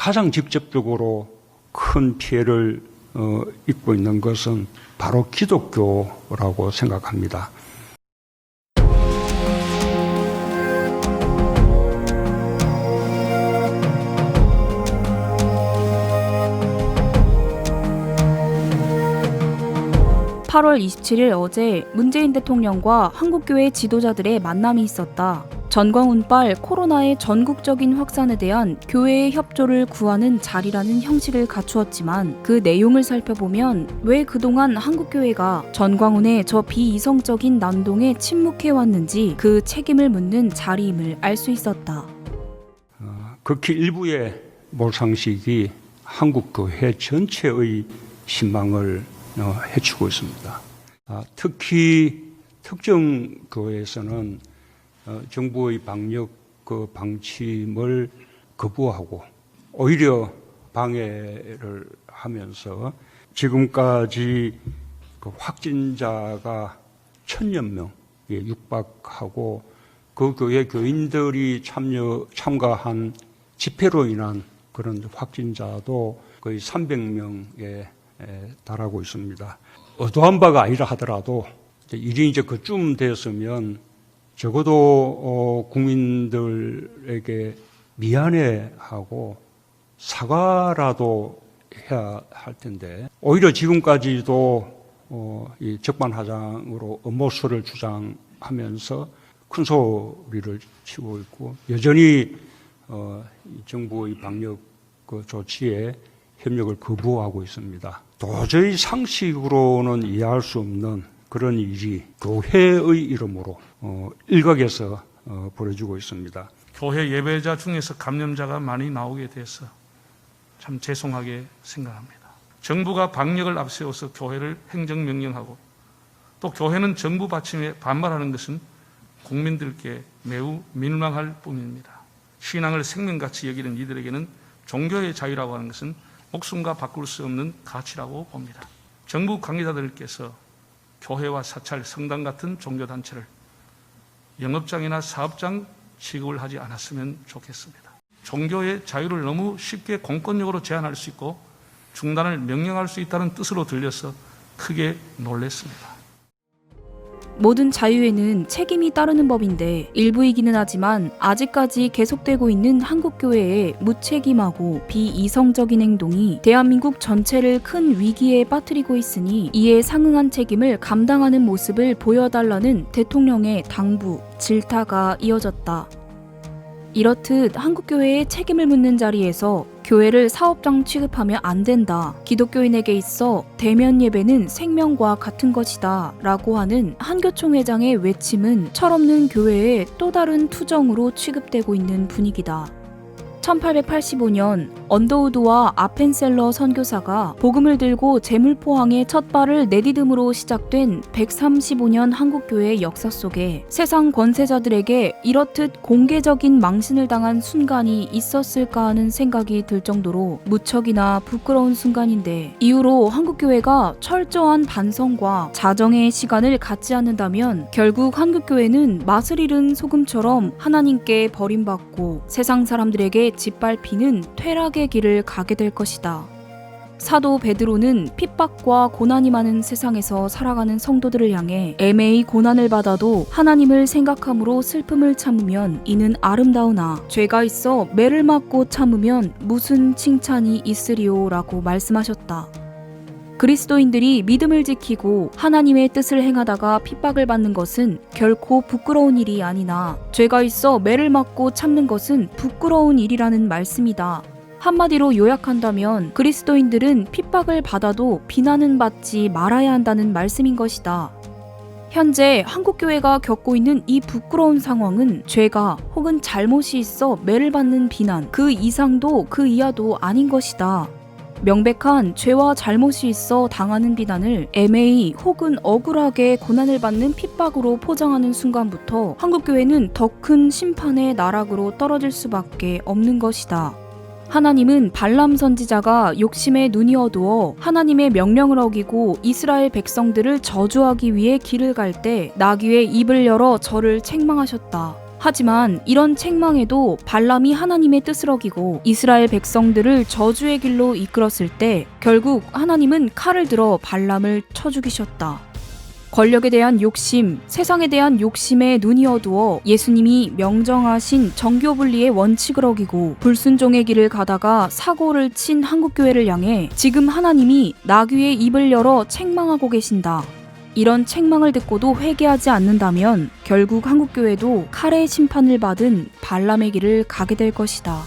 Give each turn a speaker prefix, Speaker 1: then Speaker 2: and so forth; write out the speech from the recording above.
Speaker 1: 가장 직접적으로 큰 피해를 입고 있는 것은 바로 기독교라고 생각합니다.
Speaker 2: (8월 27일) 어제 문재인 대통령과 한국교회 지도자들의 만남이 있었다. 전광훈빨 코로나의 전국적인 확산에 대한 교회의 협조를 구하는 자리라는 형식을 갖추었지만 그 내용을 살펴보면 왜 그동안 한국교회가 전광훈의 저 비이성적인 난동에 침묵해왔는지 그 책임을 묻는 자리임을 알 수 있었다.
Speaker 1: 극히 일부의 몰상식이 한국교회 전체의 신망을 해치고 있습니다. 특히 특정 교회에서는 정부의 방역 방침을 거부하고 오히려 방해를 하면서 지금까지 확진자가 1000여 명에 육박하고 그 교회 교인들이 참가한 집회로 인한 그런 확진자도 거의 300명에 달하고 있습니다. 의도한 바가 아니라 하더라도 일이 이제 그쯤 됐으면 적어도 국민들에게 미안해하고 사과라도 해야 할 텐데 오히려 지금까지도 이 적반하장으로 음모설을 주장하면서 큰 소리를 치고 있고 여전히 정부의 방역 조치에 협력을 거부하고 있습니다. 도저히 상식으로는 이해할 수 없는 그런 일이 교회의 이름으로 일각에서 벌어지고 있습니다.
Speaker 3: 교회 예배자 중에서 감염자가 많이 나오게 돼서 참 죄송하게 생각합니다. 정부가 방역을 앞세워서 교회를 행정명령하고 또 교회는 정부 받침에 반발하는 것은 국민들께 매우 민망할 뿐입니다. 신앙을 생명같이 여기는 이들에게는 종교의 자유라고 하는 것은 목숨과 바꿀 수 없는 가치라고 봅니다. 정부 관계자들께서 교회와 사찰, 성당 같은 종교단체를 영업장이나 사업장 취급을 하지 않았으면 좋겠습니다. 종교의 자유를 너무 쉽게 공권력으로 제한할 수 있고 중단을 명령할 수 있다는 뜻으로 들려서 크게 놀랐습니다.
Speaker 2: 모든 자유에는 책임이 따르는 법인데 일부이기는 하지만 아직까지 계속되고 있는 한국교회의 무책임하고 비이성적인 행동이 대한민국 전체를 큰 위기에 빠뜨리고 있으니 이에 상응한 책임을 감당하는 모습을 보여달라는 대통령의 당부, 질타가 이어졌다. 이렇듯 한국교회의 책임을 묻는 자리에서 교회를 사업장 취급하면 안 된다. 기독교인에게 있어 대면 예배는 생명과 같은 것이다. 라고 하는 한교총회장의 외침은 철없는 교회의 또 다른 투정으로 취급되고 있는 분위기다. 1885년 언더우드와 아펜셀러 선교사가 복음을 들고 제물포항에 첫 발을 내디듬으로 시작된 135년 한국교회의 역사 속에 세상 권세자들에게 이렇듯 공개적인 망신을 당한 순간이 있었을까 하는 생각이 들 정도로 무척이나 부끄러운 순간인데 이후로 한국교회가 철저한 반성과 자정의 시간을 갖지 않는다면 결국 한국교회는 맛을 잃은 소금처럼 하나님께 버림받고 세상 사람들에게 짓밟히는 퇴락의 길을 가게 될 것이다. 사도 베드로는 핍박과 고난이 많은 세상에서 살아가는 성도들을 향해 애매히 고난을 받아도 하나님을 생각함으로 슬픔을 참으면 이는 아름다우나 죄가 있어 매를 맞고 참으면 무슨 칭찬이 있으리오 라고 말씀하셨다. 그리스도인들이 믿음을 지키고 하나님의 뜻을 행하다가 핍박을 받는 것은 결코 부끄러운 일이 아니나 죄가 있어 매를 맞고 참는 것은 부끄러운 일이라는 말씀이다. 한마디로 요약한다면 그리스도인들은 핍박을 받아도 비난은 받지 말아야 한다는 말씀인 것이다. 현재 한국교회가 겪고 있는 이 부끄러운 상황은 죄가 혹은 잘못이 있어 매를 받는 비난, 그 이상도 그 이하도 아닌 것이다. 명백한 죄와 잘못이 있어 당하는 비난을 애매히 혹은 억울하게 고난을 받는 핍박으로 포장하는 순간부터 한국교회는 더 큰 심판의 나락으로 떨어질 수밖에 없는 것이다. 하나님은 발람 선지자가 욕심에 눈이 어두워 하나님의 명령을 어기고 이스라엘 백성들을 저주하기 위해 길을 갈 때 나귀의 입을 열어 저를 책망하셨다. 하지만 이런 책망에도 발람이 하나님의 뜻을 어기고 이스라엘 백성들을 저주의 길로 이끌었을 때 결국 하나님은 칼을 들어 발람을 쳐 죽이셨다. 권력에 대한 욕심, 세상에 대한 욕심에 눈이 어두워 예수님이 명정하신 정교분리의 원칙을 어기고 불순종의 길을 가다가 사고를 친 한국교회를 향해 지금 하나님이 나귀의 입을 열어 책망하고 계신다. 이런 책망을 듣고도 회개하지 않는다면 결국 한국교회도 칼의 심판을 받은 발람의 길을 가게 될 것이다.